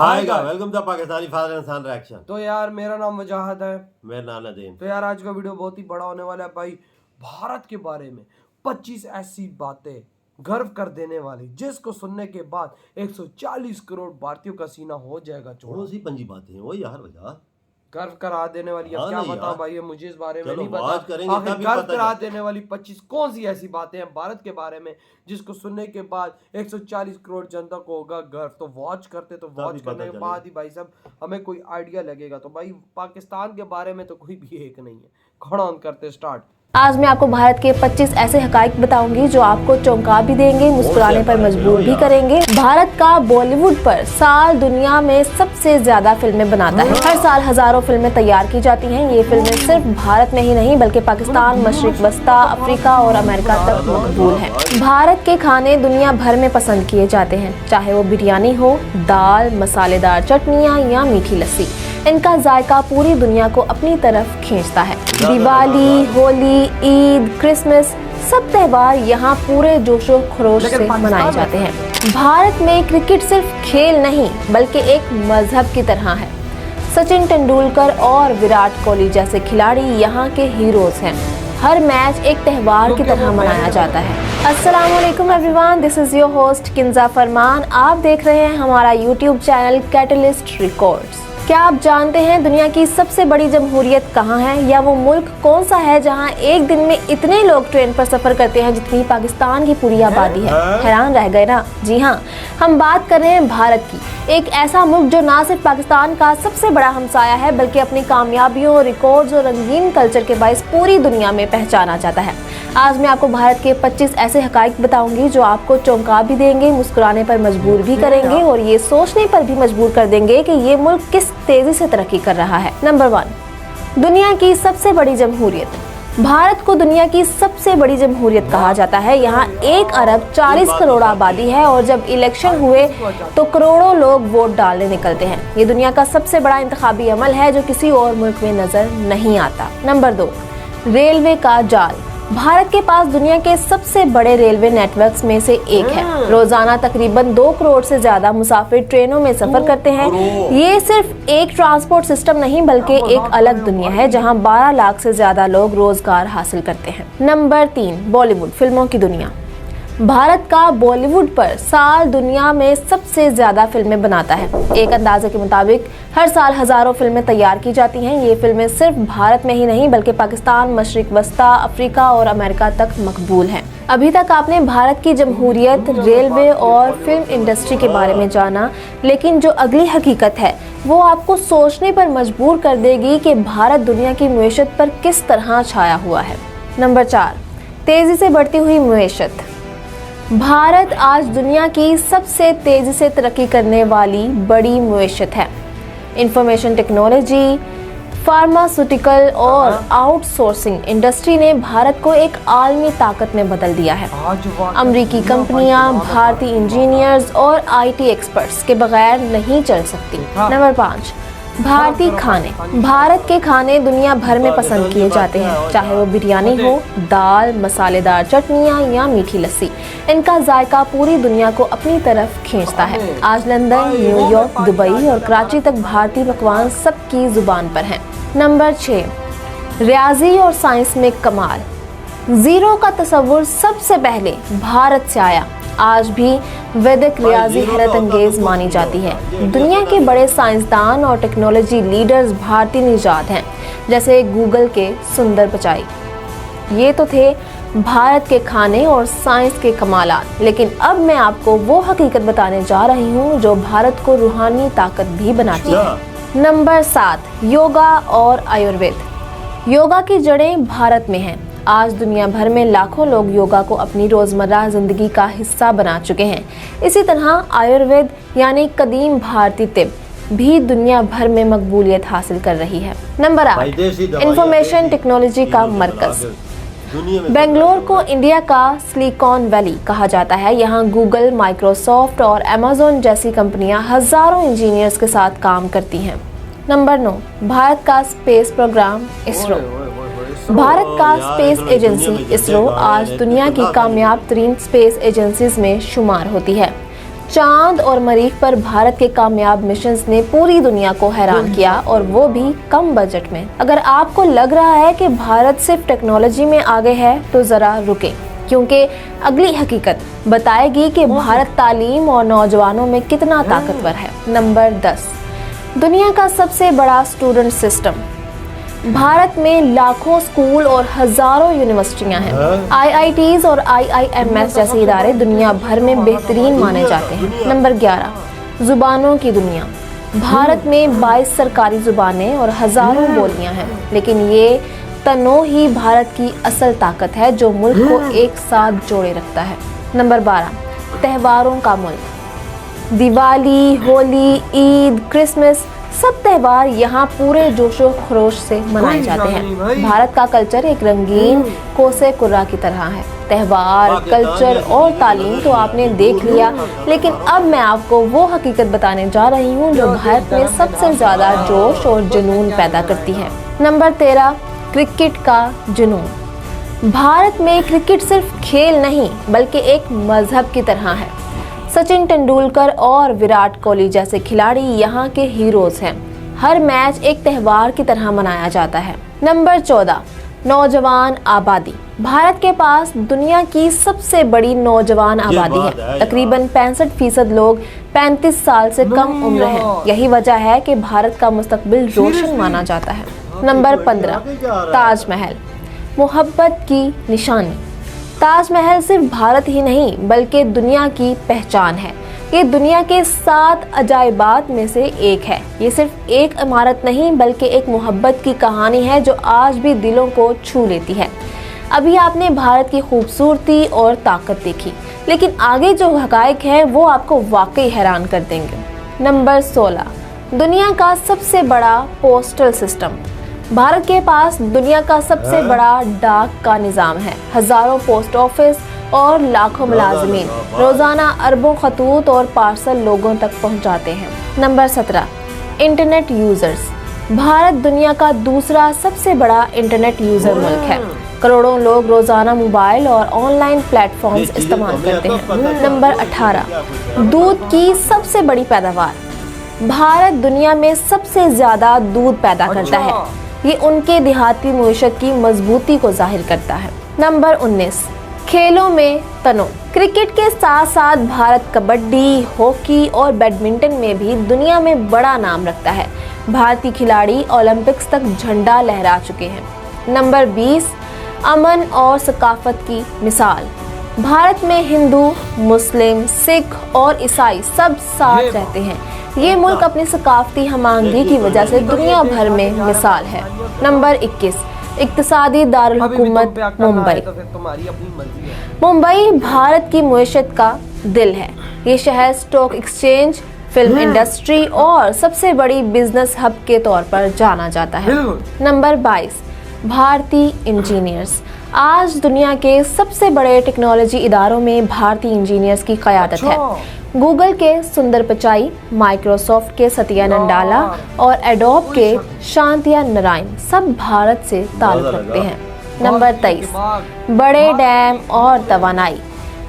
Hi guys, welcome to Pakistani father and son reaction. तो यार मेरा नाम वजाहत है। मेरा नाम नदीम। तो यार आज का वीडियो बहुत ही बड़ा होने वाला है भाई। भारत के बारे में 25 ऐसी बातें गर्व कर देने वाली जिसको सुनने के बाद 140 करोड़ भारतीयों का सीना हो जाएगा चौड़ा। सी पंजी बातें हैं वो यार वजह गर्व करा देने वाली। अब क्या बताऊं भाई, ये मुझे इस बारे में नहीं पता। आखिर गर्व करा देने वाली 25 कौन सी ऐसी बातें हैं भारत के बारे में जिसको सुनने के बाद 140 करोड़ जनता को होगा गर्व। तो वॉच करते, तो वॉच करने के बाद ही भाई साहब हमें कोई आइडिया लगेगा। तो भाई पाकिस्तान के बारे में तो कोई भी एक नहीं है। खड़ा ऑन करते स्टार्ट। आज मैं आपको भारत के 25 ऐसे हकाइक बताऊंगी जो आपको चौंका भी देंगे, मुस्कुराने पर मजबूर भी करेंगे। भारत का बॉलीवुड पर साल दुनिया में सबसे ज्यादा फिल्में बनाता है। हर साल हजारों फिल्में तैयार की जाती हैं। ये फिल्में सिर्फ भारत में ही नहीं बल्कि पाकिस्तान, मशरिक वस्ता, अफ्रीका और अमेरिका तक मकबूल है। भारत के खाने दुनिया भर में पसंद किए जाते हैं, चाहे वो बिरयानी हो, दाल, मसालेदार चटनियाँ या मीठी लस्सी। इनका जायका पूरी दुनिया को अपनी तरफ खींचता है। दिवाली, होली, ईद, क्रिसमस, सब त्योहार यहाँ पूरे जोशो खरोश से मनाए जाते हैं। भारत में क्रिकेट सिर्फ खेल नहीं बल्कि एक मजहब की तरह है। सचिन तेंदुलकर और विराट कोहली जैसे खिलाड़ी यहाँ के हीरोज हैं। हर मैच एक त्योहार की तरह मनाया जाता है। अस्सलाम वालेकुम everyone, this is your host Kinza Farman. आप देख रहे हैं हमारा यूट्यूब चैनल कैटलिस्ट रिकॉर्ड्स। क्या आप जानते हैं दुनिया की सबसे बड़ी जमहूरियत कहाँ है, या वो मुल्क कौन सा है जहाँ एक दिन में इतने लोग ट्रेन पर सफर करते हैं जितनी पाकिस्तान की पूरी आबादी है? हैरान रह गए ना? जी हाँ, हम बात कर रहे हैं भारत की। एक ऐसा मुल्क जो ना सिर्फ पाकिस्तान का सबसे बड़ा हमसाया है बल्कि अपनी कामयाबियों, रिकॉर्ड्स और रंगीन कल्चर के बाइस पूरी दुनिया में पहचाना जाता है। आज मैं आपको भारत के 25 ऐसे हकाइक बताऊंगी जो आपको चौंका भी देंगे, मुस्कुराने पर मजबूर भी करेंगे और ये सोचने पर भी मजबूर कर देंगे कि ये मुल्क किस तेजी से तरक्की कर रहा है। नंबर 1, दुनिया की सबसे बड़ी जमहूरियत। भारत को दुनिया की सबसे बड़ी जमहूरियत कहा जाता है। यहाँ 1 अरब 40 करोड़ आबादी है और जब इलेक्शन हुए तो करोड़ों लोग वोट डालने निकलते हैं। ये दुनिया का सबसे बड़ा इंतखाबी अमल है जो किसी और मुल्क में नजर नहीं आता। नंबर 2, रेलवे का जाल। भारत के पास दुनिया के सबसे बड़े रेलवे नेटवर्क्स में से एक है। रोजाना तकरीबन 2 करोड़ से ज्यादा मुसाफिर ट्रेनों में सफर करते हैं। ये सिर्फ एक ट्रांसपोर्ट सिस्टम नहीं बल्कि एक अलग दुनिया है जहां 12 लाख से ज्यादा लोग रोजगार हासिल करते हैं। नंबर 3, बॉलीवुड फिल्मों की दुनिया। भारत का बॉलीवुड पर साल दुनिया में सबसे ज्यादा फिल्में बनाता है। एक अंदाजे के मुताबिक हर साल हजारों फिल्में तैयार की जाती हैं। ये फिल्में सिर्फ भारत में ही नहीं बल्कि पाकिस्तान, मशरिक वस्ता, अफ्रीका और अमेरिका तक मकबूल हैं। अभी तक आपने भारत की जमहूरियत, रेलवे और फिल्म इंडस्ट्री के बारे में जाना, लेकिन जो अगली हकीकत है वो आपको सोचने पर मजबूर कर देगी कि भारत दुनिया की मुईशत पर किस तरह छाया हुआ है। नंबर 4, तेजी से बढ़ती हुई मुईशत। भारत आज दुनिया की सबसे तेजी से तरक्की करने वाली बड़ी मुईशत है। इंफॉर्मेशन टेक्नोलॉजी, फार्मास्यूटिकल और आउटसोर्सिंग इंडस्ट्री ने भारत को एक आलमी ताकत में बदल दिया है। अमेरिकी कंपनियां भारतीय इंजीनियर्स और आईटी एक्सपर्ट्स के बगैर नहीं चल सकती। नंबर 5, भारतीय खाने। भारत के खाने दुनिया भर में पसंद किए जाते हैं, चाहे वो बिरयानी हो, दाल, मसालेदार चटनियाँ या मीठी लस्सी। इनका जायका पूरी दुनिया को अपनी तरफ खींचता है। आज लंदन, न्यूयॉर्क, दुबई और कराची तक भारतीय पकवान सबकी जुबान पर हैं। नंबर 6, रियाजी और साइंस में कमाल। जीरो का तस्वुर सबसे पहले भारत से आया। आज भी वैदिक रियाजी हैरत अंगेज मानी जाती है। दुनिया के बड़े साइंसदान और टेक्नोलॉजी लीडर्स भारतीय निजात हैं, जैसे गूगल के सुंदर पिचाई। ये तो थे भारत के खाने और साइंस के कमालात, लेकिन अब मैं आपको वो हकीकत बताने जा रही हूँ जो भारत को रूहानी ताकत भी बनाती है। नंबर 7, योगा और आयुर्वेद। योगा की जड़ें भारत में हैं। आज दुनिया भर में लाखों लोग योगा को अपनी रोजमर्रा जिंदगी का हिस्सा बना चुके हैं। इसी तरह आयुर्वेद यानी कदीम भारतीय तिब भी दुनिया भर में मकबूलियत हासिल कर रही है। नंबर 8, इंफॉर्मेशन टेक्नोलॉजी का मरकज। बेंगलोर को इंडिया का सिलिकॉन वैली कहा जाता है। यहाँ गूगल, माइक्रोसॉफ्ट और अमेज़न जैसी कंपनियां हजारों इंजीनियर्स के साथ काम करती हैं। नंबर 9, भारत का स्पेस प्रोग्राम इसरो। भारत का स्पेस एजेंसी इसरो आज दुनिया की कामयाब तरीन स्पेस एजेंसीज में शुमार होती है। चांद और मरीख पर भारत के कामयाब मिशंस ने पूरी दुनिया को हैरान किया, और वो भी कम बजट में। अगर आपको लग रहा है कि भारत सिर्फ टेक्नोलॉजी में आगे है तो जरा रुके, क्योंकि अगली हकीकत बताएगी कि भारत तालीम और नौजवानों में कितना ताकतवर है। नंबर 10, दुनिया का सबसे बड़ा स्टूडेंट सिस्टम। भारत में लाखों स्कूल और हजारों यूनिवर्सिटियां हैं। IITs और IIMS जैसे इदारे दुनिया भर में बेहतरीन माने जाते हैं। नंबर 11, जुबानों की दुनिया। भारत में 22 सरकारी जुबानें और हजारों बोलियां हैं, लेकिन ये तनों ही भारत की असल ताकत है जो मुल्क को एक साथ जोड़े रखता है। नंबर 12, त्योहारों का मुल्क। दिवाली, होली, ईद, क्रिसमस, सब त्योहार यहाँ पूरे जोशो खरोश से मनाए जाते हैं। भारत का कल्चर एक रंगीन कोसे कुर्रा की तरह है। त्योहार, कल्चर और तालीम तो आपने देख लिया, लेकिन अब मैं आपको वो हकीकत बताने जा रही हूँ जो भारत में सबसे ज्यादा जोश और जुनून पैदा करती है। नंबर 13, क्रिकेट का जुनून। भारत में क्रिकेट सिर्फ खेल नहीं बल्कि एक मजहब की तरह है। सचिन तेंदुलकर और विराट कोहली जैसे खिलाड़ी यहाँ के हीरोज हैं। हर मैच एक त्योहार की तरह मनाया जाता है। नंबर 14, नौजवान आबादी। भारत के पास दुनिया की सबसे बड़ी नौजवान आबादी है। तकरीबन 65% लोग 35 साल से कम उम्र हैं। यही वजह है कि भारत का मुस्तकबिल रोशन माना जाता है। नंबर 15, ताजमहल, मोहब्बत की निशानी। ताजमहल सिर्फ भारत ही नहीं बल्कि दुनिया की पहचान है। ये दुनिया के 7 अजायबात में से एक है। ये सिर्फ एक इमारत नहीं बल्कि एक मोहब्बत की कहानी है जो आज भी दिलों को छू लेती है। अभी आपने भारत की खूबसूरती और ताकत देखी, लेकिन आगे जो हकायक हैं वो आपको वाकई हैरान कर देंगे। नंबर 16, दुनिया का सबसे बड़ा पोस्टल सिस्टम। भारत के पास दुनिया का सबसे बड़ा डाक का निज़ाम है। हजारों पोस्ट ऑफिस और लाखों मुलाजिमीन रोजाना अरबों खतूत और पार्सल लोगों तक पहुंचाते हैं। Number 17, internet users. भारत दुनिया का दूसरा सबसे बड़ा इंटरनेट यूजर मुल्क है। करोड़ों लोग रोजाना मोबाइल और ऑनलाइन प्लेटफॉर्म्स इस्तेमाल करते हैं। नंबर 18, दूध की सबसे बड़ी पैदावार। भारत दुनिया में सबसे ज्यादा दूध पैदा करता है। ये उनके देहाती मईशत की मजबूती को जाहिर करता है। नंबर 19, खेलों में तनों। क्रिकेट के साथ साथ भारत कबड्डी, हॉकी और बैडमिंटन में भी दुनिया में बड़ा नाम रखता है। भारतीय खिलाड़ी ओलंपिक्स तक झंडा लहरा चुके हैं। नंबर 20, अमन और सकाफत की मिसाल। भारत में हिंदू, मुस्लिम, सिख और ईसाई सब साथ रहते हैं। ये मुल्क अपनी सकाफती हमांगी की वजह से दुनिया भर में मिसाल है। नंबर 21, इक्तिसादी दारुल हुकूमत मुंबई। मुंबई भारत की मईशत का दिल है। ये शहर स्टॉक एक्सचेंज, फिल्म इंडस्ट्री और सबसे बड़ी बिजनेस हब के तौर पर जाना जाता है। नंबर 22, भारतीय इंजीनियर्स। आज दुनिया के सबसे बड़े टेक्नोलॉजी इदारों में भारतीय इंजीनियर्स की क़यादत है। गूगल के सुंदर पिचाई, माइक्रोसॉफ्ट के सत्या नंडाला और एडोब के शांतिया नारायण सब भारत से ताल्लुक रखते हैं। नंबर 23, बड़े डैम और तवानाई।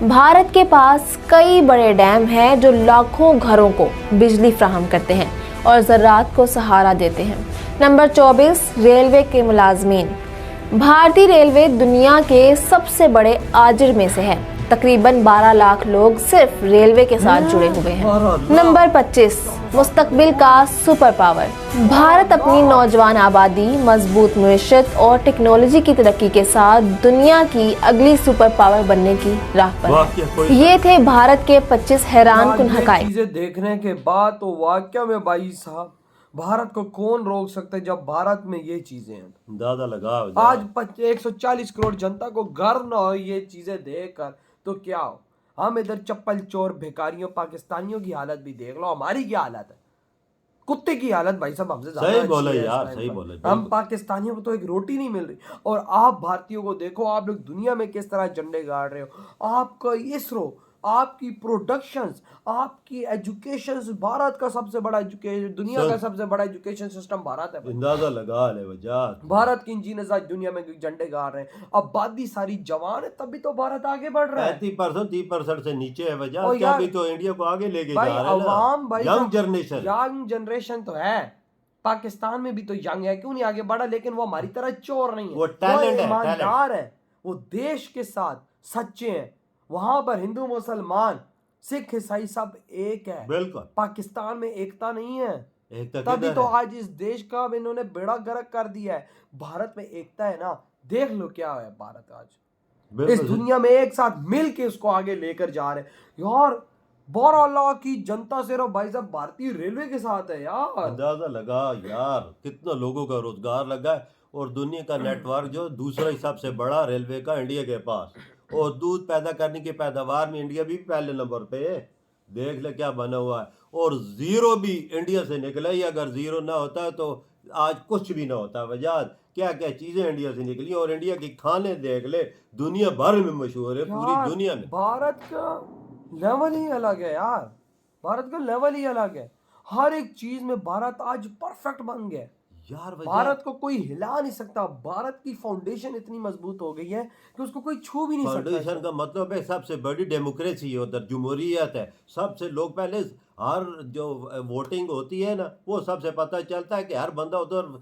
भारत के पास कई बड़े डैम हैं जो लाखों घरों को बिजली फराहम करते हैं और ज़राअत को सहारा देते हैं। नंबर 24, रेलवे के मुलाजमीन। भारतीय रेलवे दुनिया के सबसे बड़े आजिर में से है। तकरीबन 12 लाख लोग सिर्फ रेलवे के साथ जुड़े हुए हैं। नंबर 25, मुस्तकबिल का सुपर पावर। भारत अपनी नौजवान आबादी, मजबूत मईशत और टेक्नोलॉजी की तरक्की के साथ दुनिया की अगली सुपर पावर बनने की राह पर है। ये थे भारत के 25 हैरान कुन हकायक। चीजें देखने के बाद तो वाकया में भाई साहब भारत को कौन रोक सकता है जब भारत में ये चीजें हैं। दादा लगाओ आज 140 करोड़ जनता को गर्व न हो ये चीजें देखकर तो क्या हो। हम इधर चप्पल चोर भिखारियों पाकिस्तानियों की हालत भी देख लो, हमारी क्या हालत है। कुत्ते की हालत भाई साहब हमसे ज्यादा सही अच्छी बोला है यार, इस टाइम सही पर। बोला। हम पाकिस्तानियों को तो एक रोटी नहीं मिल रही और आप भारतीयों को देखो, आप लोग दुनिया में किस तरह झंडे गाड़ रहे हो। आपका इसरो, आपकी प्रोडक्शंस, आपकी एजुकेशन, भारत का सबसे बड़ा एजुकेशन, दुनिया का सबसे बड़ा एजुकेशन सिस्टम भारत है भाई। अंदाजा लगा ले वजात। भारत के इंजीनियर्स आज दुनिया में झंडे गाड़ रहे हैं, आबादी सारी जवान है, तभी तो भारत आगे बढ़ रहा है। 35% से नीचे है और वजात, क्या यार भी तो इंडिया को आगे लेके भाई, जा रहे हैं अवाम ना। भाई यंग जनरेशन, यंग जनरेशन तो है, पाकिस्तान में भी तो यंग है, क्यों नहीं आगे बढ़ा? लेकिन वो हमारी तरह चोर नहीं है, वो टैलेंट है, ईमानदार है, वो देश के साथ सच्चे हैं। वहां पर हिंदू मुसलमान सिख ईसाई सब एक है, बिल्कुल। पाकिस्तान में एकता नहीं है, एक तक तभी इधर तो है। आज इस देश का अब इन्होंने बेड़ा गर्क कर दिया है। भारत में एकता है ना, देख लो क्या है भारत आज इस बिल्कुल। दुनिया में एक साथ मिल के उसको आगे लेकर जा रहे हैं यार। 12 लाख की जनता सिर्फ भाई साहब भारतीय रेलवे के साथ है यार। अंदाजा लगा यार कितना लोगों का रोजगार लगा है, और दुनिया का नेटवर्क जो दूसरा ही सबसे बड़ा रेलवे का इंडिया के पास, और दूध पैदा करने की पैदावार में इंडिया भी पहले नंबर पे है। देख ले क्या बना हुआ है, और जीरो भी इंडिया से निकला ही, अगर जीरो ना होता तो आज कुछ भी ना होता। वजह क्या क्या चीजें इंडिया से निकली, और इंडिया की खाने देख ले दुनिया भर में मशहूर है, पूरी यार, दुनिया में। भारत का लेवल ही अलग है यार, भारत का लेवल ही अलग है। हर एक चीज में भारत आज परफेक्ट बन गया है। यार भारत को कोई हिला नहीं सकता। भारत की फाउंडेशन इतनी मजबूत हो गई है कि उसको कोई छू भी नहीं सकता। फाउंडेशन का मतलब है सबसे बड़ी डेमोक्रेसी है उधर, जमहूरियत है। सबसे लोग पहले हर जो वोटिंग होती है ना, वो सबसे पता चलता है कि हर बंदा उधर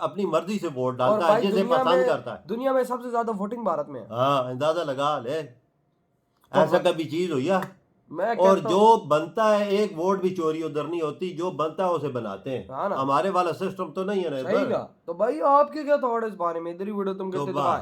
अपनी मर्जी से वोट और डालता है, भाई जिसे पसंद करता है। दुनिया में सबसे ज्यादा वोटिंग भारत में है। हाँ, अंदाजा लगा ले, तो ऐसा कभी चीज हुई है? मैं और कहता जो हूँ, बनता है, एक वोट भी चोरी उधर नहीं होती, जो बनता है उसे बनाते हैं। हाँ ना, हमारे वाला सिस्टम तो नहीं है ना सही इधर। कहा। तो भाई आपके क्या थॉट है इस बारे में? इधर ही वीडियो तुम तो कहते बात बाय।